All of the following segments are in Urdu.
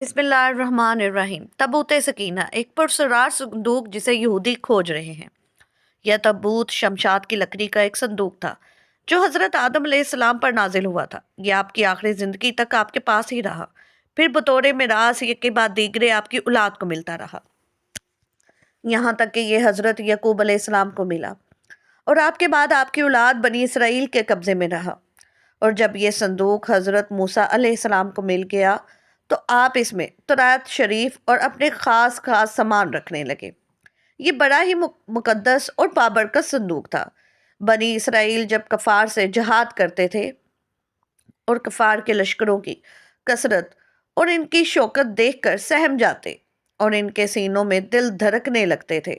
بسم اللہ الرحمن الرحیم۔ تابوت سکینہ ایک پرسرار صندوق جسے یہودی کھوج رہے ہیں۔ یہ تابوت شمشاد کی لکڑی کا ایک صندوق تھا جو حضرت آدم علیہ السلام پر نازل ہوا تھا۔ یہ آپ کی آخری زندگی تک آپ کے پاس ہی رہا، پھر بطور میراث ایک کے بعد دیگرے آپ کی اولاد کو ملتا رہا، یہاں تک کہ یہ حضرت یعقوب علیہ السلام کو ملا اور آپ کے بعد آپ کی اولاد بنی اسرائیل کے قبضے میں رہا۔ اور جب یہ صندوق حضرت موسیٰ علیہ السلام کو مل گیا تو آپ اس میں تورات شریف اور اپنے خاص سامان رکھنے لگے۔ یہ بڑا ہی مقدس اور بابرکت صندوق تھا۔ بنی اسرائیل جب کفار سے جہاد کرتے تھے اور کفار کے لشکروں کی کثرت اور ان کی شوکت دیکھ کر سہم جاتے اور ان کے سینوں میں دل دھڑکنے لگتے تھے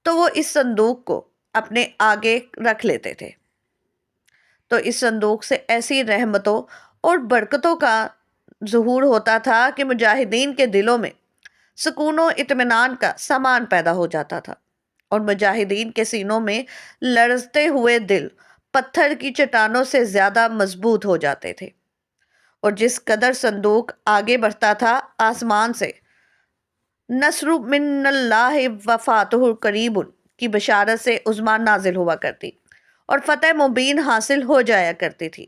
تو وہ اس صندوق کو اپنے آگے رکھ لیتے تھے۔ تو اس صندوق سے ایسی رحمتوں اور برکتوں کا ظہور ہوتا تھا کہ مجاہدین کے دلوں میں سکون و اطمینان کا سامان پیدا ہو جاتا تھا اور مجاہدین کے سینوں میں لرزتے ہوئے دل پتھر کی چٹانوں سے زیادہ مضبوط ہو جاتے تھے۔ اور جس قدر صندوق آگے بڑھتا تھا، آسمان سے نصر من اللہ و فتح قریب کی بشارت سے عظمیٰ نازل ہوا کرتی اور فتح مبین حاصل ہو جایا کرتی تھی۔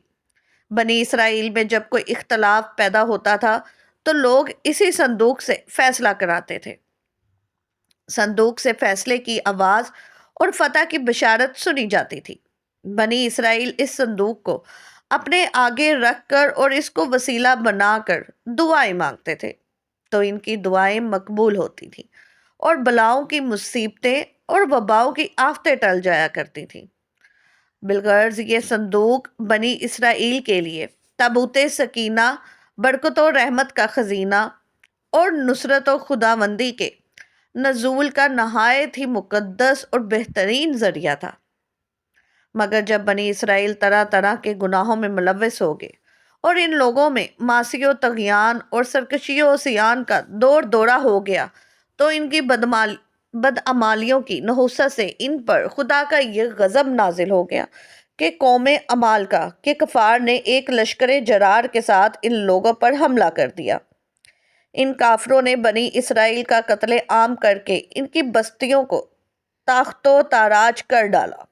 بنی اسرائیل میں جب کوئی اختلاف پیدا ہوتا تھا تو لوگ اسی صندوق سے فیصلہ کراتے تھے۔ صندوق سے فیصلے کی آواز اور فتح کی بشارت سنی جاتی تھی۔ بنی اسرائیل اس صندوق کو اپنے آگے رکھ کر اور اس کو وسیلہ بنا کر دعائیں مانگتے تھے تو ان کی دعائیں مقبول ہوتی تھیں اور بلاؤں کی مصیبتیں اور وباؤں کی آفتیں ٹل جایا کرتی تھیں۔ بالغرض یہ صندوق بنی اسرائیل کے لیے تابوت سکینہ، برکت و رحمت کا خزینہ اور نصرت و خداوندی کے نزول کا نہایت ہی مقدس اور بہترین ذریعہ تھا۔ مگر جب بنی اسرائیل طرح طرح کے گناہوں میں ملوث ہو گئے اور ان لوگوں میں معاصی و طغیان اور سرکشی و عصیان کا دور دورہ ہو گیا تو ان کی بدعمالیوں کی نحوست سے ان پر خدا کا یہ غضب نازل ہو گیا کہ قوم عمالقہ کے کفار نے ایک لشکر جرار کے ساتھ ان لوگوں پر حملہ کر دیا۔ ان کافروں نے بنی اسرائیل کا قتل عام کر کے ان کی بستیوں کو تاخت و تاراج کر ڈالا،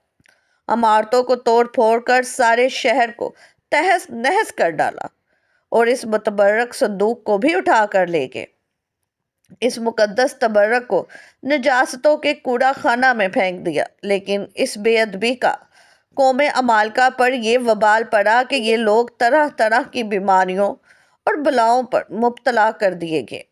عمارتوں کو توڑ پھوڑ کر سارے شہر کو تہس نہس کر ڈالا اور اس متبرک صندوق کو بھی اٹھا کر لے گئے۔ اس مقدس تبرک کو نجاستوں کے کوڑا خانہ میں پھینک دیا۔ لیکن اس بے ادبی کا قوم عمالقہ پر یہ وبال پڑا کہ یہ لوگ طرح طرح کی بیماریوں اور بلاؤں پر مبتلا کر دیے گئے۔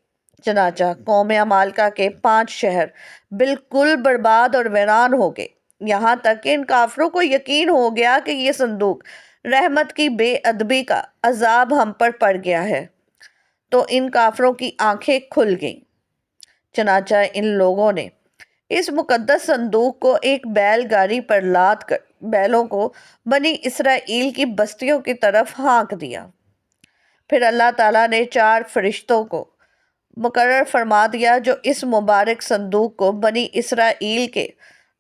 چنانچہ قوم عمالقہ کے 5 شہر بالکل برباد اور ویران ہو گئے، یہاں تک کہ ان کافروں کو یقین ہو گیا کہ یہ صندوق رحمت کی بے ادبی کا عذاب ہم پر پڑ گیا ہے، تو ان کافروں کی آنکھیں کھل گئیں۔ چنانچہ ان لوگوں نے اس مقدس صندوق کو ایک بیل گاڑی پر لاد کر بیلوں کو بنی اسرائیل کی بستیوں کی طرف ہانک دیا۔ پھر اللہ تعالیٰ نے 4 فرشتوں کو مقرر فرما دیا جو اس مبارک صندوق کو بنی اسرائیل کے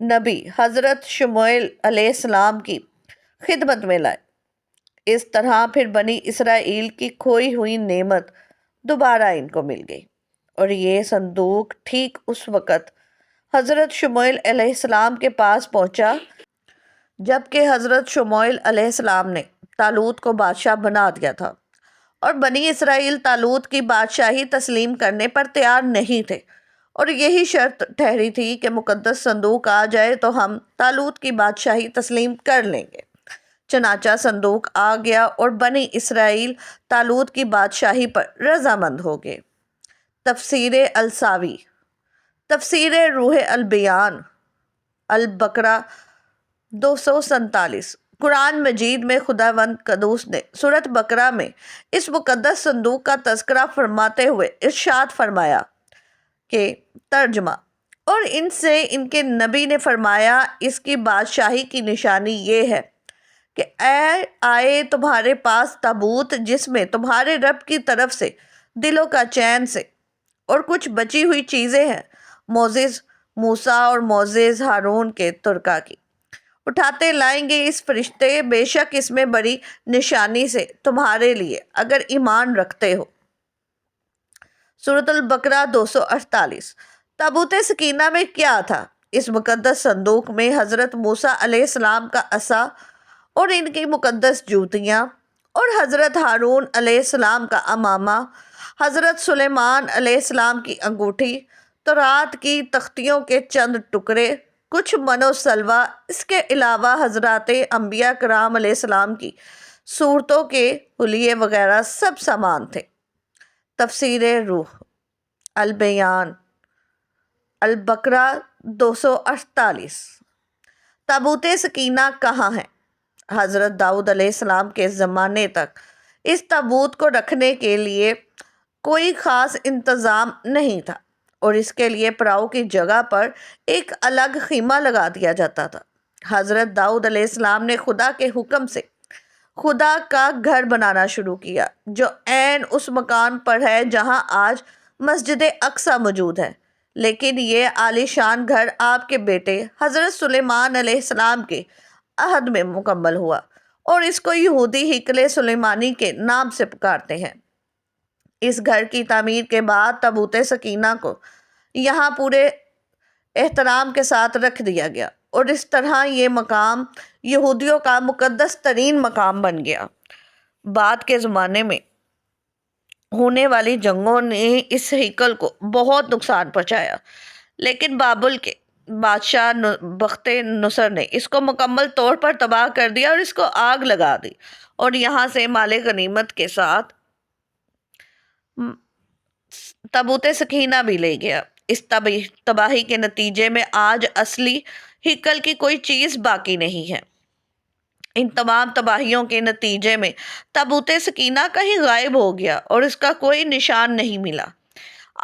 نبی حضرت شموئیل علیہ السلام کی خدمت میں لائے۔ اس طرح پھر بنی اسرائیل کی کھوئی ہوئی نعمت دوبارہ ان کو مل گئی، اور یہ صندوق ٹھیک اس وقت حضرت شموئیل علیہ السلام کے پاس پہنچا جبکہ حضرت شموئیل علیہ السلام نے طالوت کو بادشاہ بنا دیا تھا، اور بنی اسرائیل طالوت کی بادشاہی تسلیم کرنے پر تیار نہیں تھے، اور یہی شرط ٹھہری تھی کہ مقدس صندوق آ جائے تو ہم طالوت کی بادشاہی تسلیم کر لیں گے۔ چنانچہ صندوق آ گیا اور بنی اسرائیل طالوت کی بادشاہی پر رضامند ہو گئے۔ تفسیر الساوی، تفسیر روح البیان، البقرہ 247۔ قرآن مجید میں خداوند قدوس نے سورۃ بقرہ میں اس مقدس صندوق کا تذکرہ فرماتے ہوئے ارشاد فرمایا کہ ترجمہ: اور ان سے ان کے نبی نے فرمایا، اس کی بادشاہی کی نشانی یہ ہے کہ آئے تمہارے پاس تابوت جس میں تمہارے رب کی طرف سے دلوں کا چین سے اور کچھ بچی ہوئی چیزیں ہیں، موجز موسیٰ اور موجز ہارون کے ترکہ کی۔ اٹھاتے لائیں گے اس فرشتے، بے شک اس میں بڑی نشانی سے تمہارے لیے اگر ایمان رکھتے ہو۔ سورۃ البقرہ 248۔ تابوت سکینہ میں کیا تھا؟ اس مقدس صندوق میں حضرت موسیٰ علیہ السلام کا عصا اور ان کی مقدس جوتیاں، اور حضرت ہارون علیہ السلام کا امامہ، حضرت سلیمان علیہ السلام کی انگوٹھی، تورات کی تختیوں کے چند ٹکڑے، کچھ من و سلوہ، اس کے علاوہ حضرات انبیاء کرام علیہ السلام کی صورتوں کے حلیے وغیرہ سب سامان تھے۔ تفسیر روح البیان البقرہ 248۔ تابوت سکینہ کہاں ہے؟ حضرت داؤد علیہ السلام کے زمانے تک اس تابوت کو رکھنے کے لیے کوئی خاص انتظام نہیں تھا، اور اس کے لیے پڑاؤ کی جگہ پر ایک الگ خیمہ لگا دیا جاتا تھا۔ حضرت داؤد علیہ السلام نے خدا کے حکم سے خدا کا گھر بنانا شروع کیا، جو عین اس مکان پر ہے جہاں آج مسجد اقصی موجود ہے، لیکن یہ عالی شان گھر آپ کے بیٹے حضرت سلیمان علیہ السلام کے عہد میں مکمل ہوا، اور اس کو یہودی ہیکل سلیمانی کے نام سے پکارتے ہیں۔ اس گھر کی تعمیر کے بعد تابوت سکینہ کو یہاں پورے احترام کے ساتھ رکھ دیا گیا، اور اس طرح یہ مقام یہودیوں کا مقدس ترین مقام بن گیا۔ بعد کے زمانے میں ہونے والی جنگوں نے اس ہیکل کو بہت نقصان پہنچایا، لیکن بابل کے بادشاہ بخت نصر نے اس کو مکمل طور پر تباہ کر دیا اور اس کو آگ لگا دی، اور یہاں سے مال غنیمت کے ساتھ تابوت سکینہ بھی لے گیا۔ اس تباہی کے نتیجے میں آج اصلی ہیکل کی کوئی چیز باقی نہیں ہے۔ ان تمام تباہیوں کے نتیجے میں تابوت سکینہ کہیں غائب ہو گیا اور اس کا کوئی نشان نہیں ملا۔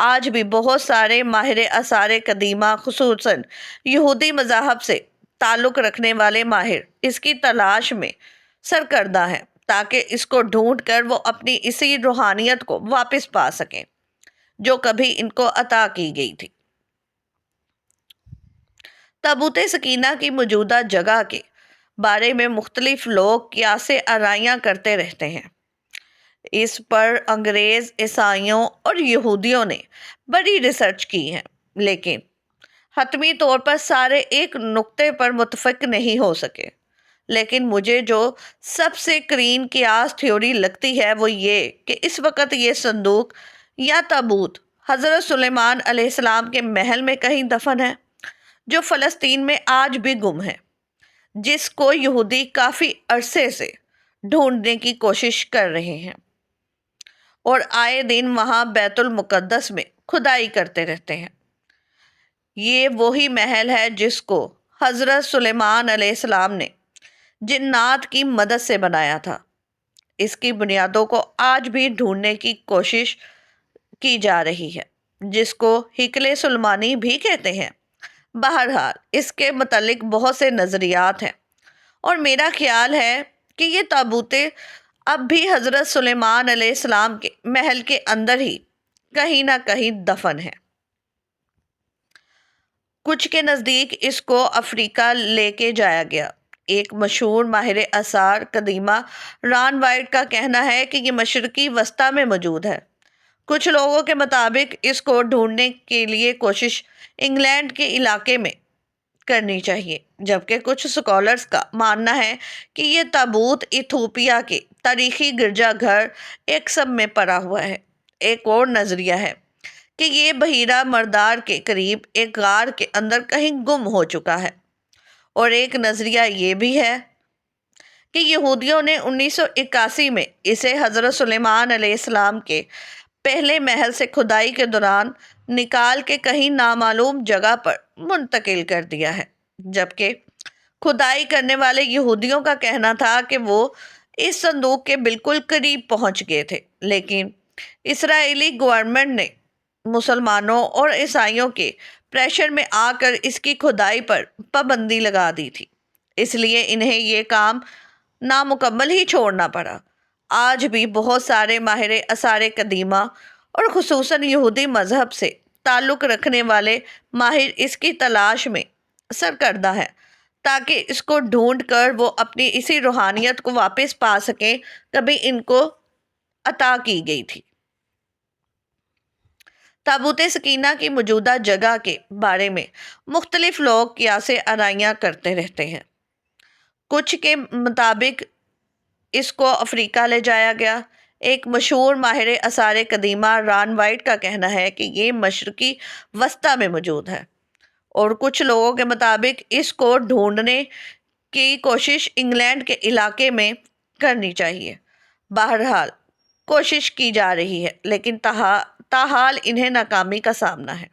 آج بھی بہت سارے ماہر آثار قدیمہ، خصوصاً یہودی مذاہب سے تعلق رکھنے والے ماہر، اس کی تلاش میں سرگرداں ہیں تاکہ اس کو ڈھونڈ کر وہ اپنی اسی روحانیت کو واپس پا سکیں جو کبھی ان کو عطا کی گئی تھی۔ تابوت سکینہ کی موجودہ جگہ کے بارے میں مختلف لوگ قیاس آرائیاں کرتے رہتے ہیں۔ اس پر انگریز، عیسائیوں اور یہودیوں نے بڑی ریسرچ کی ہے، لیکن حتمی طور پر سارے ایک نقطے پر متفق نہیں ہو سکے۔ لیکن مجھے جو سب سے قرین قیاس تھیوری لگتی ہے وہ یہ کہ اس وقت یہ صندوق یا تابوت حضرت سلیمان علیہ السلام کے محل میں کہیں دفن ہے، جو فلسطین میں آج بھی گم ہے، جس کو یہودی کافی عرصے سے ڈھونڈنے کی کوشش کر رہے ہیں، اور آئے دن وہاں بیت المقدس میں کھدائی کرتے رہتے ہیں۔ یہ وہی محل ہے جس کو حضرت سلیمان علیہ السلام نے جنات کی مدد سے بنایا تھا۔ اس کی بنیادوں کو آج بھی ڈھونڈنے کی کوشش کی جا رہی ہے، جس کو ہیکل سلیمانی بھی کہتے ہیں۔ بہرحال اس کے متعلق بہت سے نظریات ہیں، اور میرا خیال ہے کہ یہ تابوتیں اب بھی حضرت سلیمان علیہ السلام کے محل کے اندر ہی کہیں نہ کہیں دفن ہے۔ کچھ کے نزدیک اس کو افریقہ لے کے جایا گیا۔ ایک مشہور ماہر آثار قدیمہ ران وائٹ کا کہنا ہے کہ یہ مشرقی وسطی میں موجود ہے۔ کچھ لوگوں کے مطابق اس کو ڈھونڈنے کے لیے کوشش انگلینڈ کے علاقے میں کرنی چاہیے، جبکہ کچھ سکالرز کا ماننا ہے کہ یہ تابوت ایتھوپیا کے تاریخی گرجا گھر ایکسم میں پڑا ہوا ہے۔ ایک اور نظریہ ہے کہ یہ بحیرہ مردار کے قریب ایک غار کے اندر کہیں گم ہو چکا ہے، اور ایک نظریہ یہ بھی ہے کہ یہودیوں نے 1981 میں اسے حضرت سلیمان علیہ السلام کے پہلے محل سے کھدائی کے دوران نکال کے کہیں نامعلوم جگہ پر منتقل کر دیا ہے، جبکہ کھدائی کرنے والے یہودیوں کا کہنا تھا کہ وہ اس صندوق کے بالکل قریب پہنچ گئے تھے، لیکن اسرائیلی گورنمنٹ نے مسلمانوں اور عیسائیوں کے پریشر میں آ کر اس کی کھدائی پر پابندی لگا دی تھی، اس لیے انہیں یہ کام نامکمل ہی چھوڑنا پڑا۔ آج بھی بہت سارے ماہر آثار قدیمہ اور خصوصاً یہودی مذہب سے تعلق رکھنے والے ماہر اس کی تلاش میں سرگرداں ہیں تاکہ اس کو ڈھونڈ کر وہ اپنی اسی روحانیت کو واپس پا سکیں کبھی ان کو عطا کی گئی تھی۔ تابوت سکینہ کی موجودہ جگہ کے بارے میں مختلف لوگ قیاس آرائیاں کرتے رہتے ہیں۔ کچھ کے مطابق اس کو افریقہ لے جایا گیا۔ ایک مشہور ماہر آثار قدیمہ ران وائٹ کا کہنا ہے کہ یہ مشرقی وسطی میں موجود ہے، اور کچھ لوگوں کے مطابق اس کو ڈھونڈنے کی کوشش انگلینڈ کے علاقے میں کرنی چاہیے۔ بہرحال کوشش کی جا رہی ہے، لیکن تاحال انہیں ناکامی کا سامنا ہے۔